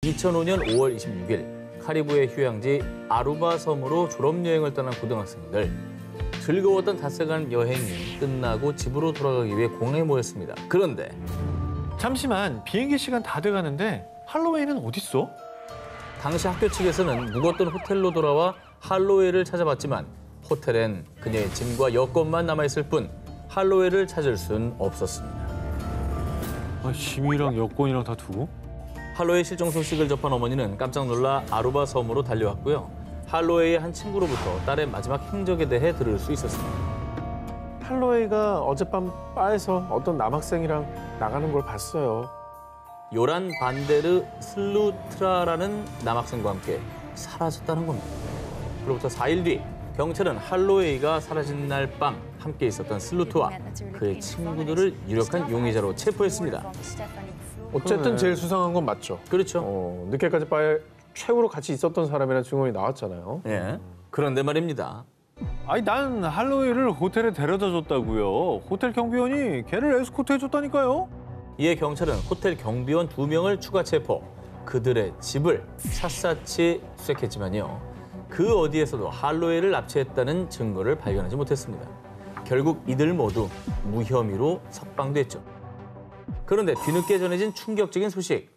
2005년 5월 26일 카리브해 휴양지 아루바 섬으로 졸업여행을 떠난 고등학생들. 즐거웠던 닷새간 여행이 끝나고 집으로 돌아가기 위해 공항에 모였습니다. 그런데 잠시만, 비행기 시간 다 돼가는데 할로웨이는 어딨어? 당시 학교 측에서는 묵었던 호텔로 돌아와 할로웨이를 찾아봤지만 호텔엔 그녀의 짐과 여권만 남아있을 뿐 할로웨이를 찾을 순 없었습니다. 짐이랑 여권이랑 다 두고? 할로웨이 실종 소식을 접한 어머니는 깜짝 놀라 아루바 섬으로 달려왔고요. 할로웨이의 한 친구로부터 딸의 마지막 행적에 대해 들을 수 있었습니다. 할로웨이가 어젯밤 바에서 어떤 남학생이랑 나가는 걸 봤어요. 요란 반데르 슬루트라라는 남학생과 함께 사라졌다는 겁니다. 그로부터 4일 뒤 경찰은 할로웨이가 사라진 날 밤 함께 있었던 슬루트와 그의 친구들을 유력한 용의자로 체포했습니다. 어쨌든 제일 수상한 건 맞죠. 그렇죠. 늦게까지 바에 최후로 같이 있었던 사람이라는 증언이 나왔잖아요. 예. 그런데 말입니다. 아니, 난 할로웨이를 호텔에 데려다 줬다고요. 호텔 경비원이 걔를 에스코트 해줬다니까요. 이에 경찰은 호텔 경비원 2명을 추가 체포, 그들의 집을 샅샅이 수색했지만요. 그 어디에서도 할로웨이를 납치했다는 증거를 발견하지 못했습니다. 결국 이들 모두 무혐의로 석방됐죠. 그런데 뒤늦게 전해진 충격적인 소식.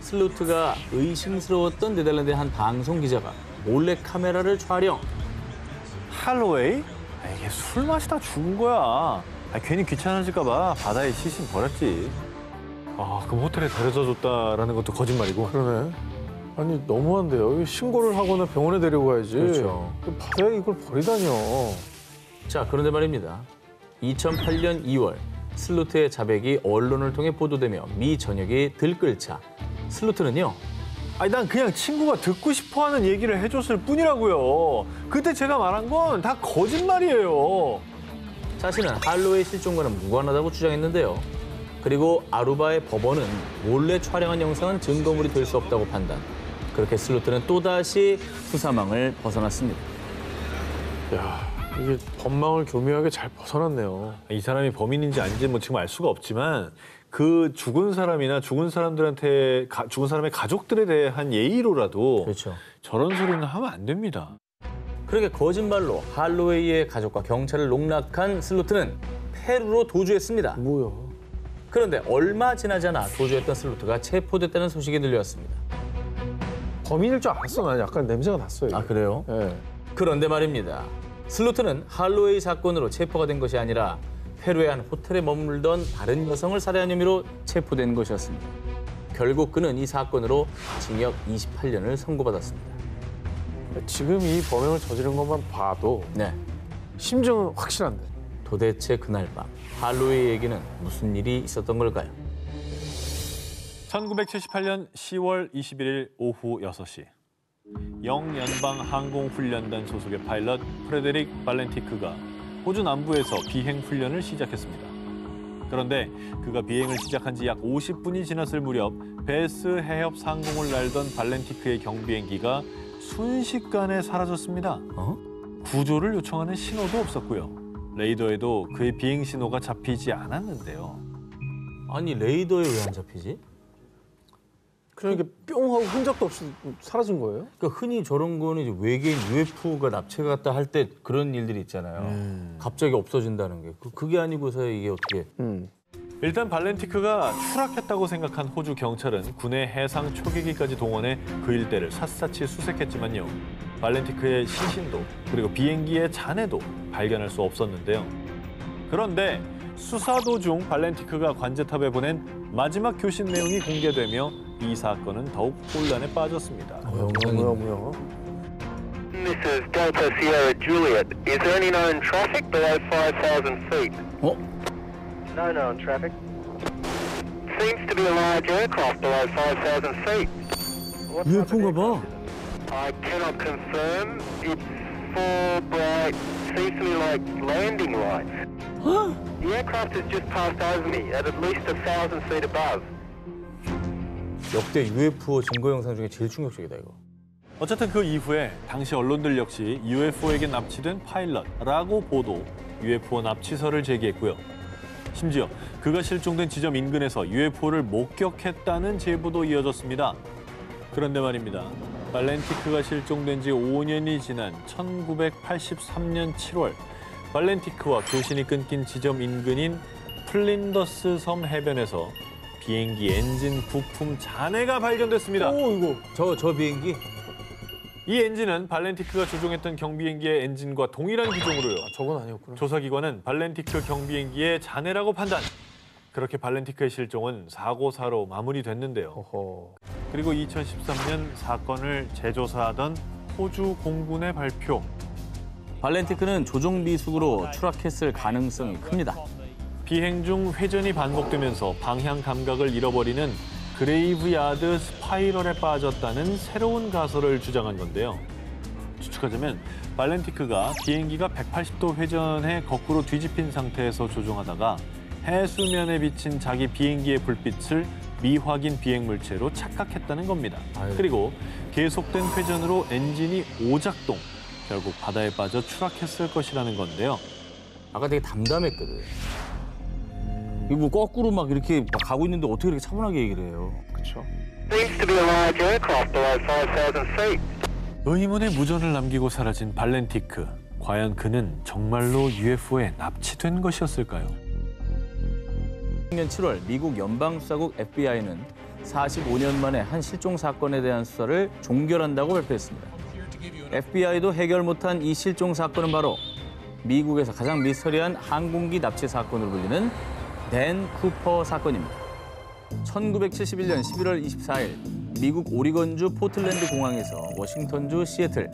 슬루트가 의심스러웠던 네덜란드의 한 방송 기자가 몰래 카메라를 촬영. 할로웨이? 이게 술 마시다 죽은 거야. 괜히 귀찮아질까 봐 바다에 시신 버렸지. 그럼 호텔에 데려다 줬다라는 것도 거짓말이고. 그러네. 아니 너무한데요. 신고를 하거나 병원에 데리고 가야지. 그렇죠. 바다에 이걸 버리다니요. 자, 그런데 말입니다. 2008년 2월 슬루트의 자백이 언론을 통해 보도되며 미 전역이 들끓자 슬루트는요. 난 그냥 친구가 듣고 싶어하는 얘기를 해줬을 뿐이라고요. 그때 제가 말한 건 다 거짓말이에요. 자신은 할로웨이 실종과는 무관하다고 주장했는데요. 그리고 아루바의 법원은 몰래 촬영한 영상은 증거물이 될 수 없다고 판단. 그렇게 슬루트는 또다시 수사망을 벗어났습니다. 야, 이게 법망을 교묘하게 잘 벗어났네요. 이 사람이 범인인지 아닌지 지금 알 수가 없지만 그 죽은 사람이나 죽은 사람들한테 죽은 사람의 가족들에 대한 예의로라도 그렇죠. 저런 소리는 하면 안 됩니다. 그렇게 거짓말로 할로웨이의 가족과 경찰을 농락한 슬루트는 페루로 도주했습니다. 뭐야? 그런데 얼마 지나지 않아 도주했던 슬루트가 체포됐다는 소식이 들려왔습니다. 범인일 줄 알았어. 난 약간 냄새가 났어요. 이게. 아, 그래요? 네. 그런데 말입니다. 슬루트는 할로웨이 사건으로 체포가 된 것이 아니라 페루의 한 호텔에 머물던 다른 여성을 살해한 혐의로 체포된 것이었습니다. 결국 그는 이 사건으로 징역 28년을 선고받았습니다. 지금 이 범행을 저지른 것만 봐도 네, 심증은 확실한데. 도대체 그날 밤 할로웨이에게는 무슨 일이 있었던 걸까요? 1978년 10월 21일 오후 6시. 영연방항공훈련단 소속의 파일럿 프레데릭 발렌티크가 호주 남부에서 비행 훈련을 시작했습니다. 그런데 그가 비행을 시작한 지 약 50분이 지났을 무렵 베스 해협 상공을 날던 발렌티크의 경비행기가 순식간에 사라졌습니다. 구조를 요청하는 신호도 없었고요. 레이더에도 그의 비행 신호가 잡히지 않았는데요. 아니, 레이더에 왜 안 잡히지? 그냥 이렇게 뿅 하고 흔적도 없이 사라진 거예요? 그러니까 흔히 저런 거는 이제 외계인 UFO가 납치갔다 할 때 그런 일들이 있잖아요. 갑자기 없어진다는 게. 그게 아니고서 이게 어떻게. 일단 발렌티크가 추락했다고 생각한 호주 경찰은 군의 해상 초계기까지 동원해 그 일대를 샅샅이 수색했지만요. 발렌티크의 시신도 그리고 비행기의 잔해도 발견할 수 없었는데요. 그런데 수사 도중 발렌티크가 관제탑에 보낸 마지막 교신 내용이 공개되며 이 사건은 더욱 혼란에 빠졌습니다. 뭐야. This is Delta Sierra Juliet. Is there any known traffic below 5,000 feet? No known traffic. Seems to be a large aircraft below 5,000 feet. UFO인가 봐. I cannot confirm. It's four bright, seems to me like landing lights. The aircraft has just passed over me at least 1,000 feet above. 역대 UFO 증거 영상 중에 제일 충격적이다, 이거. 어쨌든 그 이후에 당시 언론들 역시 UFO에게 납치된 파일럿라고 보도, UFO 납치설을 제기했고요. 심지어 그가 실종된 지점 인근에서 UFO를 목격했다는 제보도 이어졌습니다. 그런데 말입니다. 발렌티크가 실종된 지 5년이 지난 1983년 7월 발렌티크와 교신이 끊긴 지점 인근인 플린더스 섬 해변에서 비행기 엔진 부품 잔해가 발견됐습니다. 오 이거 저 비행기? 이 엔진은 발렌티크가 조종했던 경비행기의 엔진과 동일한 기종으로요. 저건 아니었구나. 조사기관은 발렌티크 경비행기의 잔해라고 판단. 그렇게 발렌티크의 실종은 사고사로 마무리됐는데요. 어허. 그리고 2013년 사건을 재조사하던 호주 공군의 발표. 발렌티크는 조종 미숙으로 추락했을 가능성이 큽니다. 비행 중 회전이 반복되면서 방향 감각을 잃어버리는 그레이브야드 스파이럴에 빠졌다는 새로운 가설을 주장한 건데요. 추측하자면 발렌티크가 비행기가 180도 회전해 거꾸로 뒤집힌 상태에서 조종하다가 해수면에 비친 자기 비행기의 불빛을 미확인 비행 물체로 착각했다는 겁니다. 아유. 그리고 계속된 회전으로 엔진이 오작동, 결국 바다에 빠져 추락했을 것이라는 건데요. 아까 되게 담담했거든. 이거 뭐 거꾸로 막 이렇게 막 가고 있는데 어떻게 이렇게 차분하게 얘기를 해요? 그렇죠. Seems to be a large aircraft below 5,000 feet. 의문의 무전을 남기고 사라진 발렌티크. 과연 그는 정말로 UFO에 납치된 것이었을까요? 2000년 7월 미국 연방수사국 FBI는 45년 만에 한 실종 사건에 대한 수사를 종결한다고 발표했습니다. FBI도 해결 못한 이 실종 사건은 바로 미국에서 가장 미스터리한 항공기 납치 사건으로 불리는 댄 쿠퍼 사건입니다. 1971년 11월 24일 미국 오리건주 포틀랜드 공항에서 워싱턴주 시애틀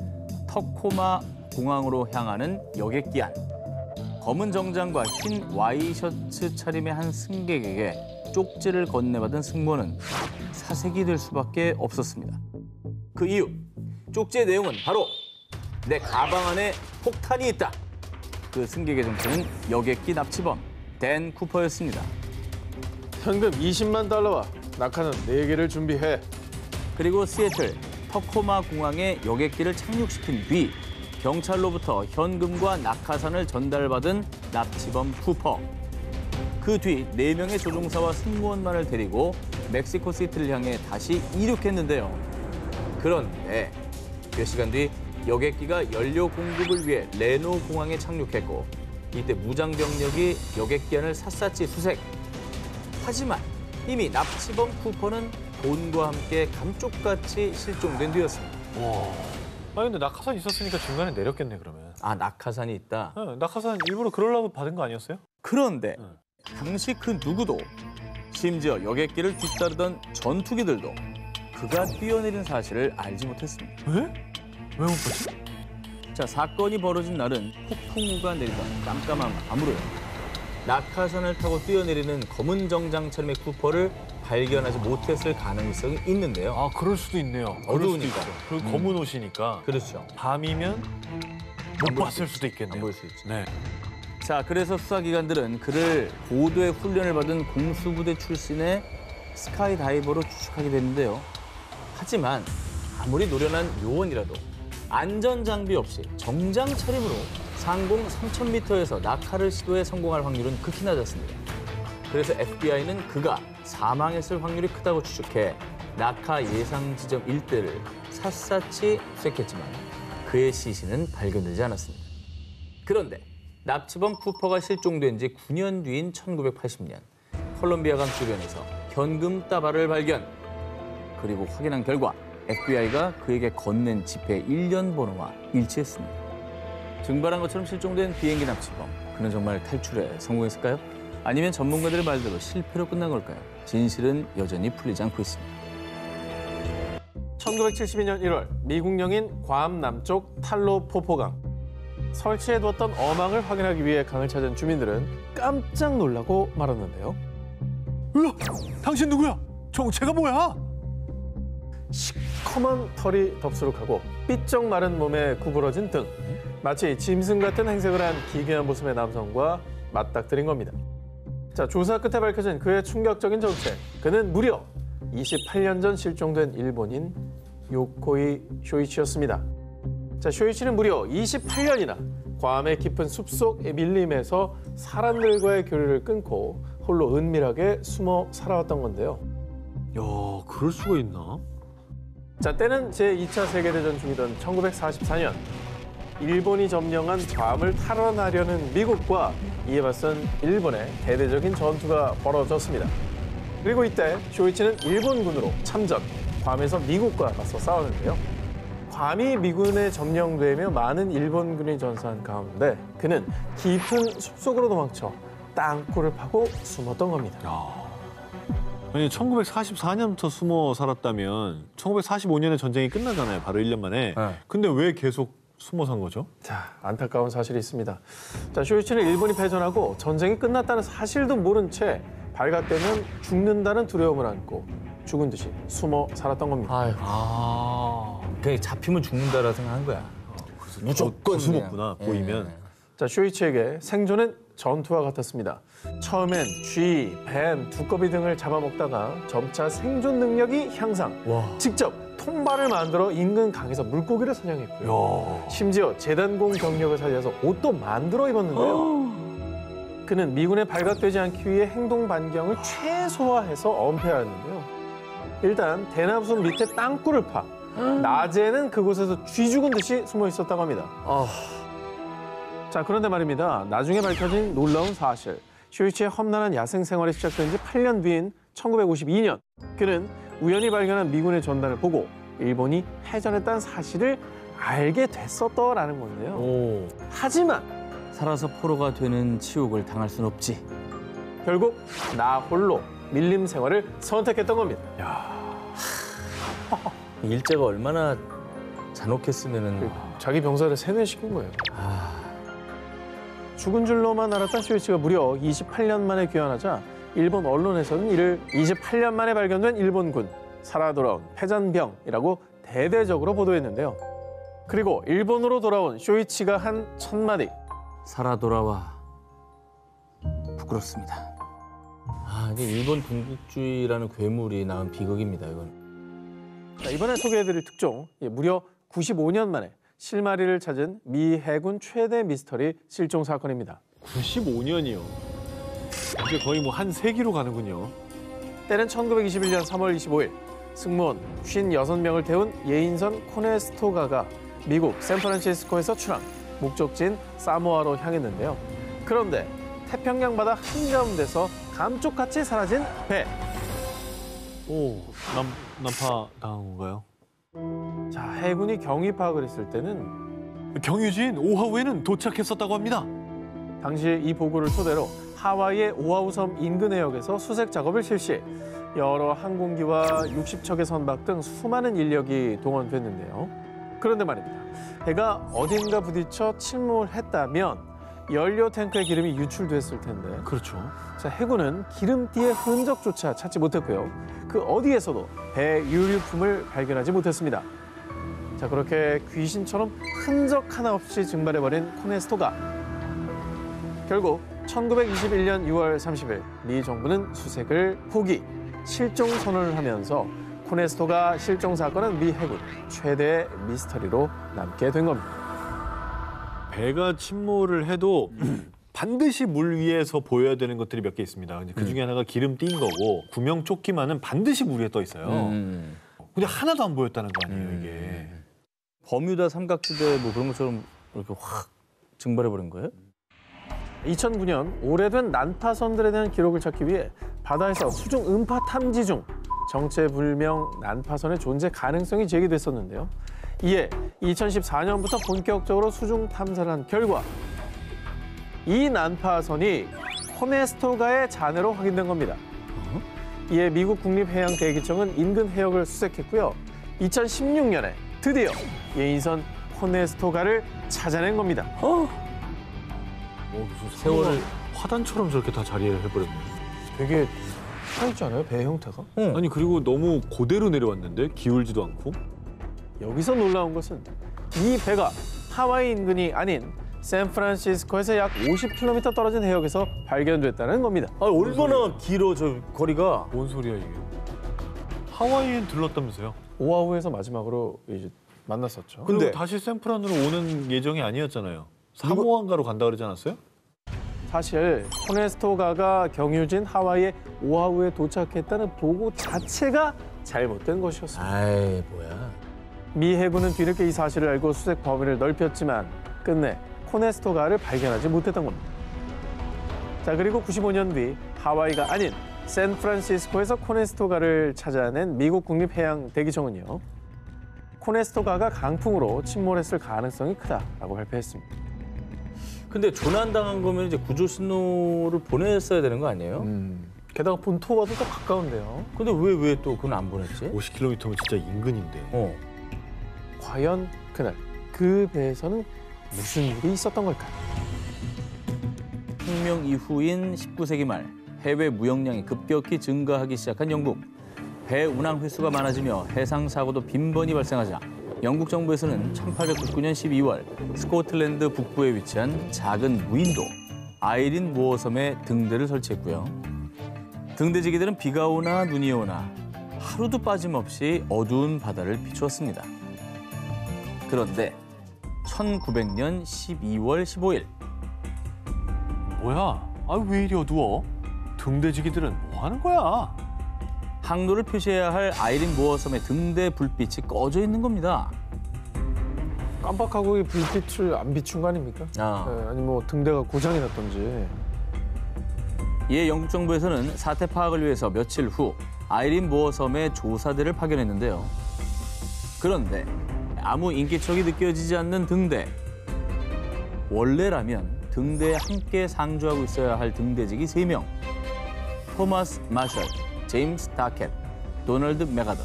터코마 공항으로 향하는 여객기 안. 검은 정장과 흰 와이셔츠 차림의 한 승객에게 쪽지를 건네받은 승무원은 사색이 될 수밖에 없었습니다. 그 이유, 쪽지의 내용은 바로 내 가방 안에 폭탄이 있다. 그 승객의 정체는 여객기 납치범 댄 쿠퍼였습니다. 현금 20만 달러와 낙하산 4개를 준비해. 그리고 시애틀 터코마 공항에 여객기를 착륙시킨 뒤 경찰로부터 현금과 낙하산을 전달받은 납치범 쿠퍼. 그 뒤 4명의 조종사와 승무원만을 데리고 멕시코 시티를 향해 다시 이륙했는데요. 그런데 몇 시간 뒤 여객기가 연료 공급을 위해 레노 공항에 착륙했고 이때 무장병력이 여객기 안을 샅샅이 수색. 하지만 이미 납치범 쿠퍼는 돈과 함께 감쪽같이 실종된 뒤였습니다. 아 근데 낙하산 있었으니까 중간에 내렸겠네 그러면. 아, 낙하산이 있다? 네, 낙하산 일부러 그러려고 받은 거 아니었어요? 그런데 당시 그 누구도 심지어 여객기를 뒤따르던 전투기들도 그가 뛰어내린 사실을 알지 못했습니다. 왜? 왜 못 봤지? 자, 사건이 벌어진 날은 폭풍우가 내리던 깜깜한 밤으로요. 낙하산을 타고 뛰어내리는 검은 정장 차림의 쿠퍼를 발견하지 못했을 가능성이 있는데요. 아 그럴 수도 있네요. 어두우니까. 그리고 검은 옷이니까 그렇죠. 밤이면 못 봤을 수도 있겠네요. 안 보일 수 있죠. 네. 자, 그래서 수사기관들은 그를 고도의 훈련을 받은 공수부대 출신의 스카이다이버로 추측하게 됐는데요. 하지만 아무리 노련한 요원이라도 안전장비 없이 정장 차림으로 상공 3,000m에서 낙하를 시도해 성공할 확률은 극히 낮았습니다. 그래서 FBI는 그가 사망했을 확률이 크다고 추측해 낙하 예상 지점 일대를 샅샅이 수색했지만 그의 시신은 발견되지 않았습니다. 그런데 납치범 쿠퍼가 실종된 지 9년 뒤인 1980년 콜롬비아강 주변에서 현금 따발을 발견. 그리고 확인한 결과 FBI가 그에게 건넨 지폐 1년 번호와 일치했습니다. 증발한 것처럼 실종된 비행기 납치범. 그는 정말 탈출에 성공했을까요? 아니면 전문가들의 말대로 실패로 끝난 걸까요? 진실은 여전히 풀리지 않고 있습니다. 1972년 1월 미국 영인 괌 남쪽 탈로 포포강. 설치해두었던 어망을 확인하기 위해 강을 찾은 주민들은 깜짝 놀라고 말았는데요. 으아! 당신 누구야? 정체가 뭐야? 시커먼 털이 덥수룩하고 삐쩍 마른 몸에 구부러진 등 마치 짐승 같은 행색을 한 기괴한 모습의 남성과 맞닥뜨린 겁니다. 자, 조사 끝에 밝혀진 그의 충격적인 정체. 그는 무려 28년 전 실종된 일본인 요코이 쇼이치였습니다. 자, 쇼이치는 무려 28년이나 괌의 깊은 숲속 밀림에서 사람들과의 교류를 끊고 홀로 은밀하게 숨어 살아왔던 건데요. 야, 그럴 수가 있나? 자, 때는 제2차 세계대전 중이던 1944년 일본이 점령한 괌을 탈환하려는 미국과 이에 맞선 일본의 대대적인 전투가 벌어졌습니다. 그리고 이때 쇼이치는 일본군으로 참전, 괌에서 미국과 맞서 싸우는데요. 괌이 미군에 점령되며 많은 일본군이 전사한 가운데 그는 깊은 숲속으로 도망쳐 땅굴을 파고 숨었던 겁니다. 아니 1944년부터 숨어 살았다면 1945년에 전쟁이 끝나잖아요. 바로 1년 만에. 네. 근데 왜 계속 숨어 산 거죠? 자, 안타까운 사실이 있습니다. 자, 쇼이치는 일본이 패전하고 전쟁이 끝났다는 사실도 모른 채 발각되면 죽는다는 두려움을 안고 죽은 듯이 숨어 살았던 겁니다. 아유, 그냥 잡히면 죽는다라 생각한 거야. 무조건 숨었구나, 그냥. 보이면. 예. 자, 쇼이치에게 생존은 전투와 같았습니다. 처음엔 쥐, 뱀, 두꺼비 등을 잡아먹다가 점차 생존 능력이 향상. 와. 직접 통발을 만들어 인근 강에서 물고기를 사냥했고요. 심지어 재단공 경력을 살려서 옷도 만들어 입었는데요. 그는 미군에 발각되지 않기 위해 행동 반경을 최소화해서 엄폐하였는데요. 일단 대나무숲 밑에 땅굴을 파 낮에는 그곳에서 쥐 죽은 듯이 숨어 있었다고 합니다. 자, 그런데 말입니다. 나중에 밝혀진 놀라운 사실. 쇼이치의 험난한 야생 생활이 시작된 지 8년 뒤인 1952년 그는 우연히 발견한 미군의 전단을 보고 일본이 패전했다는 사실을 알게 됐었더라는 건데요. 하지만 살아서 포로가 되는 치욕을 당할 순 없지. 결국 나 홀로 밀림 생활을 선택했던 겁니다. 일제가 얼마나 잔혹했으면은. 자기 병사를 세뇌시킨 거예요. 죽은 줄로만 알았던 쇼이치가 무려 28년 만에 귀환하자 일본 언론에서는 이를 28년 만에 발견된 일본군, 살아 돌아온 패잔병이라고 대대적으로 보도했는데요. 그리고 일본으로 돌아온 쇼이치가 한 첫마디. 살아 돌아와 부끄럽습니다. 이게 일본 군국주의라는 괴물이 낳은 비극입니다, 이건. 자, 이번에 소개해드릴 특종, 무려 95년 만에 실마리를 찾은 미 해군 최대 미스터리 실종 사건입니다. 95년이요. 이게 거의 뭐 한 세기로 가는군요. 때는 1921년 3월 25일 승무원 56명을 태운 예인선 코네스토가가 미국 샌프란시스코에서 출항, 목적지인 사모아로 향했는데요. 그런데 태평양 바다 한가운데서 감쪽같이 사라진 배. 난파 당한 건가요? 자, 해군이 경위 파악을 했을 때는 경유지인 오하우에는 도착했었다고 합니다. 당시 이 보고를 토대로 하와이의 오아후 섬 인근 해역에서 수색 작업을 실시. 여러 항공기와 60척의 선박 등 수많은 인력이 동원됐는데요. 그런데 말입니다. 배가 어딘가 부딪혀 침몰을 했다면 연료 탱크의 기름이 유출됐을 텐데. 그렇죠. 자, 해군은 기름띠의 흔적조차 찾지 못했고요. 그 어디에서도 배 유류품을 발견하지 못했습니다. 자, 그렇게 귀신처럼 흔적 하나 없이 증발해버린 코네스토가. 결국 1921년 6월 30일 미 정부는 수색을 포기, 실종 선언을 하면서 코네스토가 실종 사건은 미 해군 최대의 미스터리로 남게 된 겁니다. 배가 침몰을 해도 반드시 물 위에서 보여야 되는 것들이 몇 개 있습니다. 근데 그 중에 하나가 기름띠인 거고 구명조끼만은 반드시 물 위에 떠 있어요. 근데 하나도 안 보였다는 거 아니에요, 이게. 버뮤다 삼각지대 뭐 그런 것처럼 이렇게 확 증발해버린 거예요? 2009년 오래된 난파선들에 대한 기록을 찾기 위해 바다에서 수중 음파 탐지 중 정체불명 난파선의 존재 가능성이 제기됐었는데요. 이에 2014년부터 본격적으로 수중 탐사를 한 결과 이 난파선이 코네스토가의 잔해로 확인된 겁니다. 이에 미국 국립해양대기청은 인근 해역을 수색했고요. 2016년에 드디어 예인선 코네스토가를 찾아낸 겁니다. 세월을 화단처럼 저렇게 다 자리를 해버렸네. 되게 살지 않아요? 배 형태가? 아니 그리고 너무 그대로 내려왔는데 기울지도 않고. 여기서 놀라운 것은 이 배가 하와이 인근이 아닌 샌프란시스코에서 약 50km 떨어진 해역에서 발견됐다는 겁니다. 얼마나 길어 저 거리가. 뭔 소리야 이게. 하와이엔 들렀다면서요? 오아후에서 마지막으로 이제 만났었죠. 근데 근데 다시 샌프란으로 오는 예정이 아니었잖아요. 사모안가로 간다 그러지 않았어요? 사실 코네스토가가 경유진 하와이의 오아후에 도착했다는 보고 자체가 잘못된 것이었습니다. 아이, 뭐야. 미 해군은 뒤늦게 이 사실을 알고 수색 범위를 넓혔지만 끝내 코네스토가를 발견하지 못했던 겁니다. 자, 그리고 95년 뒤 하와이가 아닌 샌프란시스코에서 코네스토가를 찾아낸 미국 국립해양대기청은요. 코네스토가가 강풍으로 침몰했을 가능성이 크다라고 발표했습니다. 근데 조난당한 거면 이제 구조 신호를 보냈어야 되는 거 아니에요? 게다가 본토와도 더 가까운데요. 근데 왜 또 그건 안 보냈지? 50km면 진짜 인근인데. 과연 그날 그 배에서는 무슨 일이 있었던 걸까요? 혁명 이후인 19세기 말 해외 무역량이 급격히 증가하기 시작한 영국. 배 운항 횟수가 많아지며 해상 사고도 빈번히 발생하자 영국 정부에서는 1899년 12월 스코틀랜드 북부에 위치한 작은 무인도 아이린 모어섬에 등대를 설치했고요. 등대지기들은 비가 오나 눈이 오나 하루도 빠짐없이 어두운 바다를 비추었습니다. 그런데 1900년 12월 15일 뭐야? 왜 이리 어두워? 등대지기들은 뭐 하는 거야? 항로를 표시해야 할 아이린 모어섬의 등대 불빛이 꺼져 있는 겁니다. 깜빡하고 이 불빛을 안 비춘 거 아닙니까? 아니 뭐 등대가 고장이 났던지. 이에 영국 정부에서는 사태 파악을 위해서 며칠 후 아이린 모어섬의 조사대를 파견했는데요. 그런데 아무 인기척이 느껴지지 않는 등대. 원래라면 등대에 함께 상주하고 있어야 할 등대직이 3명. 토마스 마셜, 제임스 다켓, 도널드 메가더.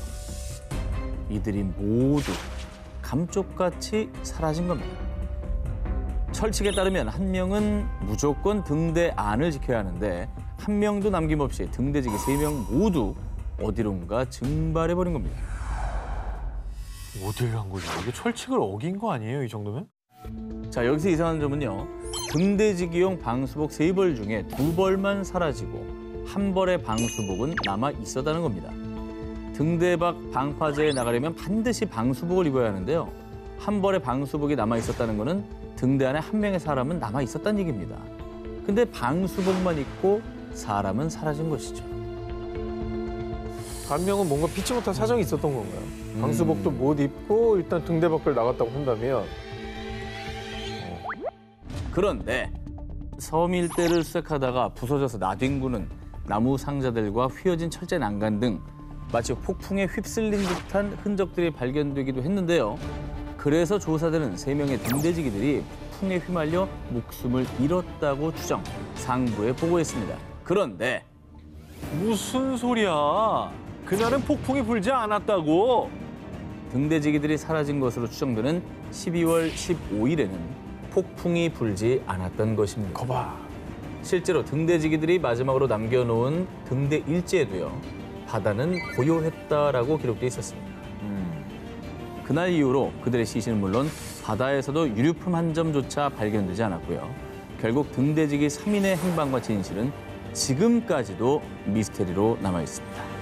이들이 모두 감쪽같이 사라진 겁니다. 철칙에 따르면 한 명은 무조건 등대 안을 지켜야 하는데 한 명도 남김없이 등대직이 3명 모두 어디론가 증발해버린 겁니다. 어딜 간 거지? 이게 철칙을 어긴 거 아니에요, 이 정도면? 자, 여기서 이상한 점은요. 등대지기용 방수복 3벌 중에 2벌만 사라지고 한 벌의 방수복은 남아 있었다는 겁니다. 등대 밖 방파제에 나가려면 반드시 방수복을 입어야 하는데요. 한 벌의 방수복이 남아 있었다는 거는 등대 안에 한 명의 사람은 남아 있었다는 얘기입니다. 근데 방수복만 입고 사람은 사라진 것이죠. 한 명은 뭔가 피치 못한 사정이 있었던 건가요? 방수복도 못 입고 일단 등대 밖을 나갔다고 한다면. 그런데 섬 일대를 수색하다가 부서져서 나뒹구는 나무 상자들과 휘어진 철제 난간 등 마치 폭풍에 휩쓸린 듯한 흔적들이 발견되기도 했는데요. 그래서 조사대는 3명의 등대지기들이 폭풍에 휘말려 목숨을 잃었다고 추정, 상부에 보고했습니다. 그런데 무슨 소리야? 그날은 폭풍이 불지 않았다고. 등대지기들이 사라진 것으로 추정되는 12월 15일에는 폭풍이 불지 않았던 것입니다. 거봐. 실제로 등대지기들이 마지막으로 남겨놓은 등대 일지에도요. 바다는 고요했다라고 기록돼 있었습니다. 그날 이후로 그들의 시신은 물론 바다에서도 유류품 한 점조차 발견되지 않았고요. 결국 등대지기 3인의 행방과 진실은 지금까지도 미스테리로 남아 있습니다.